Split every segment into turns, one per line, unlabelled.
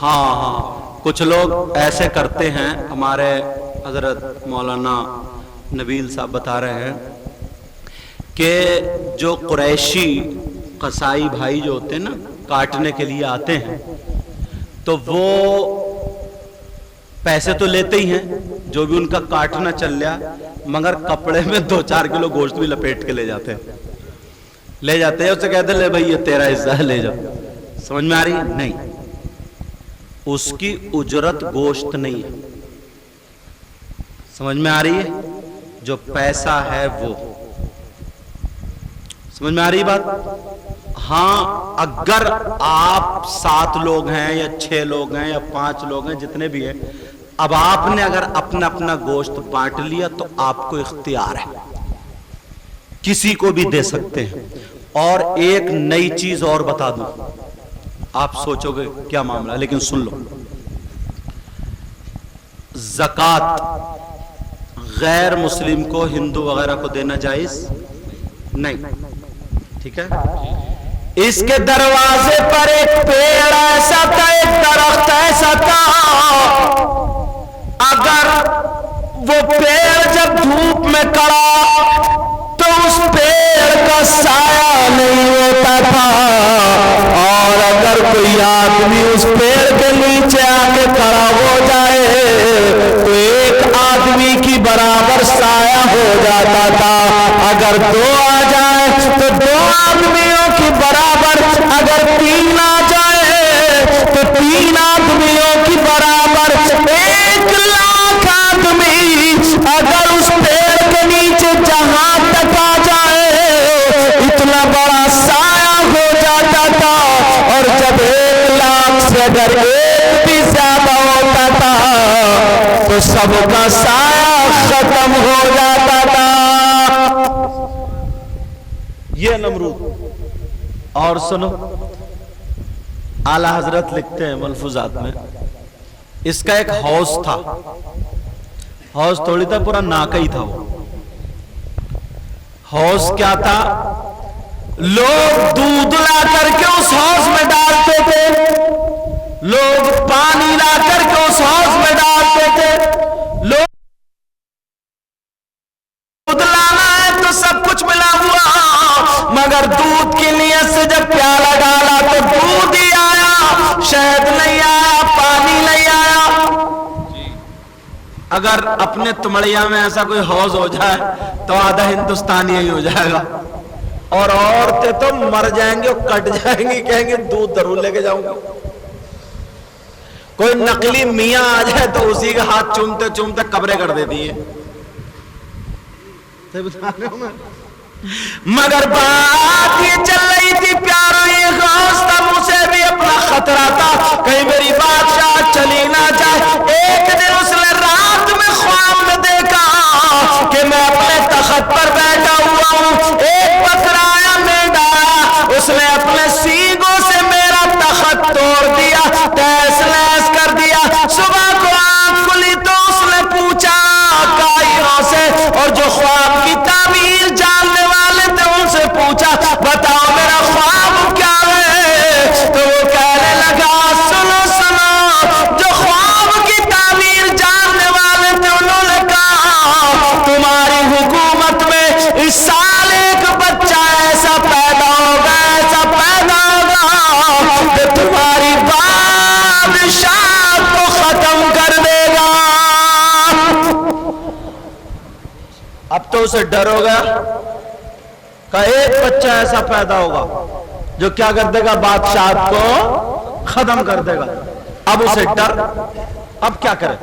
ہاں ہاں کچھ لوگ ایسے کرتے ہیں. ہمارے حضرت مولانا نبیل صاحب بتا رہے ہیں کہ جو قریشی قصائی بھائی جو ہوتے ہیں نا کاٹنے کے لیے آتے ہیں تو وہ پیسے تو لیتے ہی ہیں جو بھی ان کا کاٹنا چل لیا, مگر کپڑے میں 2-4 کلو گوشت بھی لپیٹ کے لے جاتے ہیں. اس سے کہتے ہیں لے بھائی یہ تیرا حصہ ہے لے جاؤ. سمجھ میں آ رہی ہے؟ نہیں, اس کی اجرت گوشت نہیں ہے. سمجھ میں آ رہی ہے؟ جو پیسہ ہے وہ. سمجھ میں آ رہی بات؟ ہاں اگر آپ 7 لوگ ہیں یا 6 لوگ ہیں یا 5 لوگ ہیں جتنے بھی ہیں, اب آپ نے اگر اپنا اپنا گوشت بانٹ لیا تو آپ کو اختیار ہے, کسی کو بھی دے سکتے ہیں. اور ایک نئی چیز اور بتا دوں, آپ سوچو گے کیا معاملہ, لیکن سن لو. زکوٰۃ غیر مسلم کو, ہندو وغیرہ کو دینا جائز نہیں, ٹھیک ہے. اس کے دروازے پر ایک پیڑ ایسا تھا, ایک درخت ایسا تھا, اگر وہ پیڑ جب دھوپ میں کڑا تو اس پیڑ کا سایہ نہیں ہوتا تھا, اور اگر کوئی آدمی اس پیڑ کے نیچے آ کے کھڑا ہو جائے تو ایک آدمی کی برابر سایہ ہو جاتا تھا. اگر 2 آ جائے تو 2 آدمیوں کی برابر, اگر 3 آ جائے تو 3 آدمیوں کی برابر. 1 لاکھ آدمی اگر اس پیڑ کے نیچے جہاں تک آ جائے اتنا بڑا سایہ ہو جاتا تھا, اور جب 1 لاکھ سے اگر ایک بھی زیادہ ہوتا تھا تو سب کا سایہ ختم ہو جاتا تھا. یہ نمرود. اور سنو, اعلی حضرت لکھتے ہیں ملفوظات میں, اس کا ایک حوض تھا, حوض تھوڑی تھا, پورا ناکا ہی تھا. وہ حوض کیا تھا, لوگ دودھ لا کر کے اس حوض میں ڈالتے تھے, لوگ پانی لا کر کے اس حوض میں ڈالتے تھے. لوگ دودھ لانا ہے تو سب کچھ ملا ہوا, مگر دودھ کی نیت سے جب پیالہ ڈالا تو دودھ ہی آیا, شہد نہیں آیا, پانی نہیں آیا. اگر اپنے تمڑیا میں ایسا کوئی حوض ہو جائے تو آدھا ہندوستان یہی ہو جائے گا, اور عورتیں تو مر جائیں گے اور کٹ جائیں گی, کہیں گے دودھ ضرور لے کے جاؤں گی. کوئی نقلی میاں آ جائے تو اسی کا ہاتھ چومتے چومتے قبریں کر دیتی ہیں. مگر بات یہ چل رہی تھی پیارا, یہ غوث تھا, مجھے بھی اپنا خطرہ تھا کہیں میری بادشاہ چلی نہ جائے. ایک دن اس نے رات میں خواب میں دیکھا کہ میں اپنے تخت پر بیٹھا ہوا ہوں, ایک بکرا آیا میڈا آیا, اس نے اپنے سینگوں سے میرا تخت توڑ دیا, تہس نہس کر دیا. صبح کو آنکھ کھلی تو اس نے پوچھا کائیوں سے, اور جو خواب کی تعبیر جاننے والے تھے ان سے پوچھا بتاؤ میرا خواب کیا ہے, تو وہ کہنے لگا سنو سنو, جو خواب کی تعبیر جاننے والے تھے انہوں نے کہا تمہاری حکومت میں اس سال ایک بچہ ایسا پیدا ہوگا, ایسا پیدا ہوگا کہ تمہاری بادشاہ کو ختم کر دے گا. اب تو اسے ڈر ہو گیا کہ ایک بچہ ایسا پیدا ہوگا جو کیا کر دے گا, بادشاہ کو ختم کر دے گا. اب اسے ڈر, اب کیا کرے؟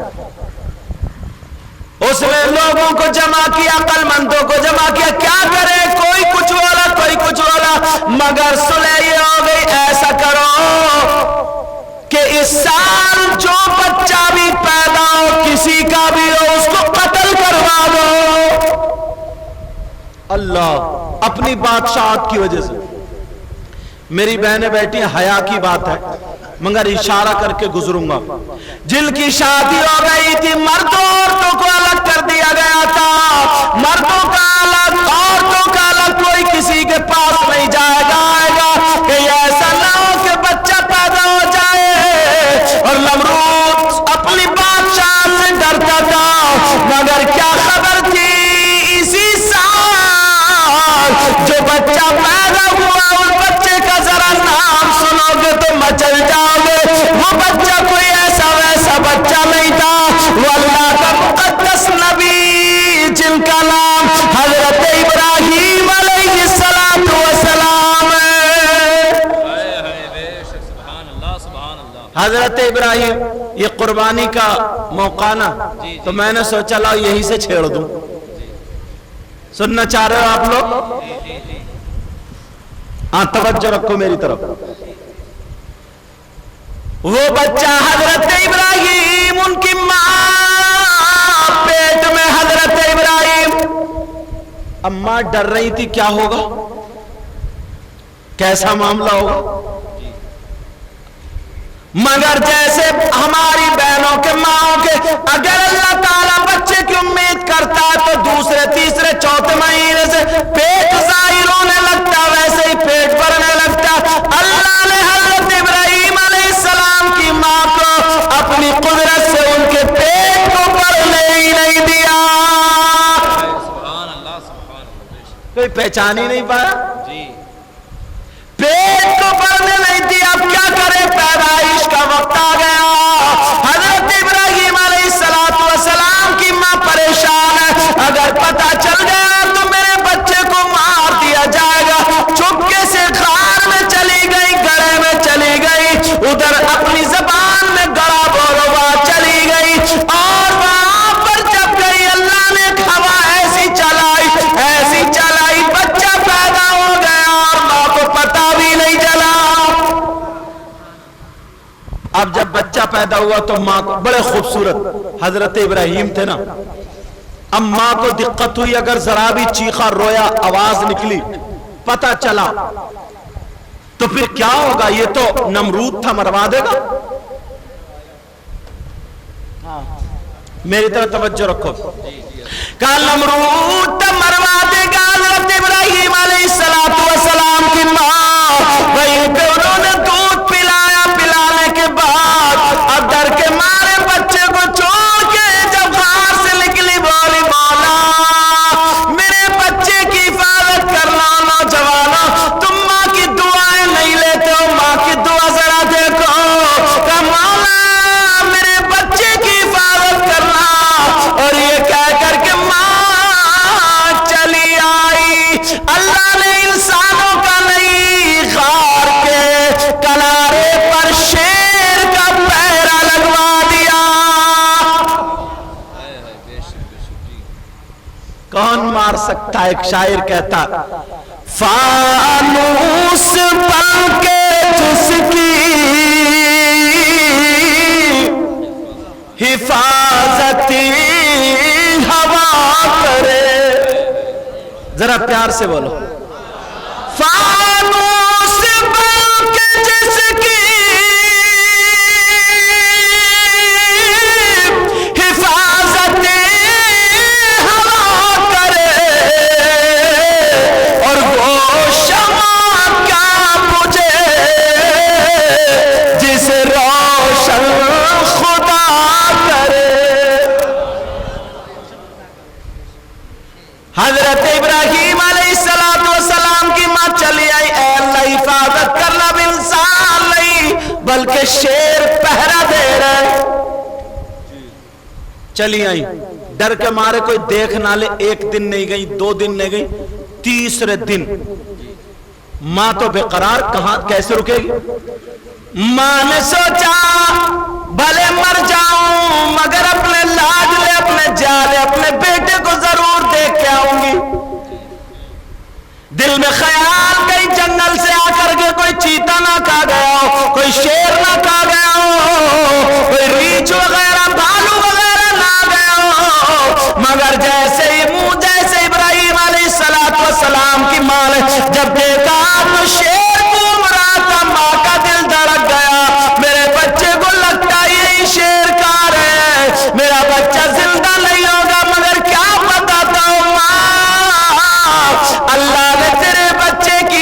اس نے لوگوں کو جمع کیا, عقل مندوں کو جمع کیا, کیا کرے؟ کوئی کچھ بولا, کوئی کچھ بولا, مگر سلح یہ ہو گئی ایسا کرو کہ اس سال جو بچہ بھی پیدا ہو کسی کا بھی ہو اس کو قتل کروا دو. اللہ اپنی بادشاہت کی وجہ سے. میری بہنیں بیٹھی ہیں, حیا کی بات ہے مگر اشارہ کر کے گزروں گا. جن کی شادی ہو گئی تھی مردوں عورتوں کو الگ کر دیا گیا تھا, مردوں کا الگ عورتوں کا الگ, کوئی کسی کے پاس نہیں جائے گا کہ ایسا نہ ہو کہ بچہ پیدا ہو جائے اور حضرت ابراہیم یہ قربانی کا موقع نا، تو میں نے سوچا لاؤ یہی سے چھیڑ دوں. سننا چاہ رہے ہو آپ لوگ؟ ہاں توجہ رکھو میری طرف. وہ بچہ حضرت ابراہیم، ان کی ماں پیٹ میں حضرت ابراہیم، اماں ڈر رہی تھی کیا ہوگا، کیسا معاملہ ہوگا. مگر جیسے ہماری بہنوں کے ماں کے اگر اللہ تعالیٰ بچے کی امید کرتا ہے تو دوسرے تیسرے چوتھے مہینے سے پیٹ ظاہر ہونے لگتا، ویسے ہی پیٹ بھرنے لگتا. اللہ نے حضرت ابراہیم علیہ السلام کی ماں کو اپنی قدرت سے ان کے پیٹ کو بھرنے ہی نہیں دیا. کوئی پہچان ہی نہیں پایا، پیٹ کو بھرنے نہیں دیا. اب کیا کرے، پیدائش کا وقت آ گیا. حضرت ابراہیم علیہ السلام کی ماں پریشان ہے، اگر پتہ چل گیا تو میرے بچے کو مار دیا جائے گا. چپکے سے غار میں چلی گئی، گڑھے میں چلی گئی، ادھر اپنی زبان میں گڑا بولوا چلی گئی. اور وہاں پر جب گئی اللہ نے ایک ہوا ایسی چلائی بچہ پیدا ہو گیا اور ماں کو پتہ بھی نہیں چلا. اب جب بچہ پیدا ہوا تو ماں کو بڑے خوبصورت حضرت ابراہیم تھے نا، اب ماں کو دقت ہوئی، اگر ذرا بھی چیخا رویا آواز نکلی پتہ چلا تو پھر کیا ہوگا. یہ تو نمرود تھا، مروا دے گا. میری طرف توجہ رکھو. کہا نمرود تھا، مروا دے گا. حضرت ابراہیم علیہ السلام کی ماں وہیں پہ انہوں نے دودھ پلایا. پلانے کے بعد اب ڈر کے مارے بچے کو چھوڑ کے جب غار سے نکلی بولی مولا میرے بچے کی حفاظت کرنا. نوجوانوں تم ماں کی دعائیں نہیں لیتے ہو، ماں کی دعا ذرا دیکھو. کہ مولا میرے بچے کی حفاظت کرنا. اور یہ کہہ کر کے ماں چلی آئی. اللہ نے انسانوں کا نہیں، غار کے کنارے پر شیر کا پہرا لگوا دیا. کون مار سکتا ہے؟ ایک شاعر کہتا فانوس بن کے جس کی حفاظتی ہوا کرے. ذرا پیار سے بولو. فانوس بن کے جس کی حفاظتی ہوا کرے اور وہ شمع کیا مجھے جسے روشن خدا کرے. حضرت ابراہیم علیہ السلام کی ماں چلی آئی. اے اللہ حفاظت کرنا، انسان نہیں بلکہ شیر پہرا دے رہے. چلی آئی، ڈر کے مارے کوئی دیکھ نہ لے. ایک دن نہیں گئی، 2 دن نہیں گئی، تیسرے دن ماں تو بے قرار، کہاں کیسے رکے گی. ماں نے سوچا بھلے مر جاؤں مگر اپنے لاڈلے، اپنے جالے، اپنے بیٹے کو ضرور دیکھ کے آؤں گی. دل میں خیال کہیں جنگل سے آ کر کے کوئی چیتا نہ کھا گیا ہو، کوئی شیر نہ کھا گیا ہو، کوئی ریچھ وغیرہ بھالو وغیرہ نہ گیا ہو. مگر جیسے ہی منہ جیسے ابراہیم علیہ السلام کی ماں نے جب دیکھا تو شیر گھوم رہا تھا، ماں کا دل دھڑک گیا. میرے بچے کو لگتا یہی شیر کار ہے، میرا بچہ زندہ نہیں ہوگا. مگر کیا بتاتا ہوں ماں، اللہ نے تیرے بچے کی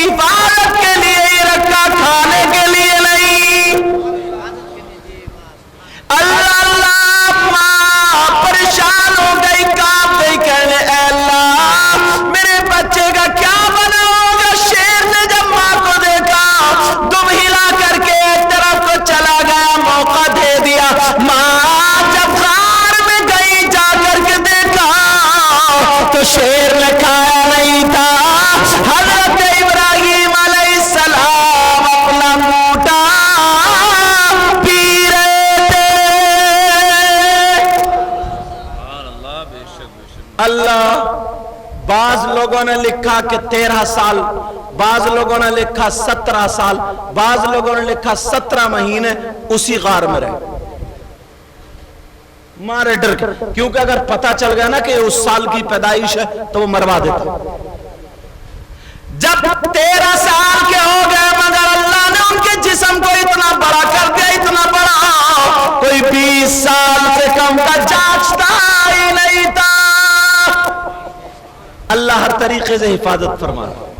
لوگوں نے لکھا کہ 13 سال، بعض لوگوں نے لکھا 17 سال، بعض لوگوں نے لکھا 17 مہینے اسی غار میں رہے مارے ڈر کے، کیونکہ اگر پتہ چل گیا نا کہ اس سال کی پیدائش ہے تو وہ مروا دیتا۔ جب 13 سال کے ہو گئے مگر اللہ نے ان کے جسم کو اتنا بڑا کر دیا، اتنا بڑا، کوئی 20 سال سے کم کا جانچتا ہی نہیں تھا۔ اللہ ہر طریقے سے حفاظت فرما۔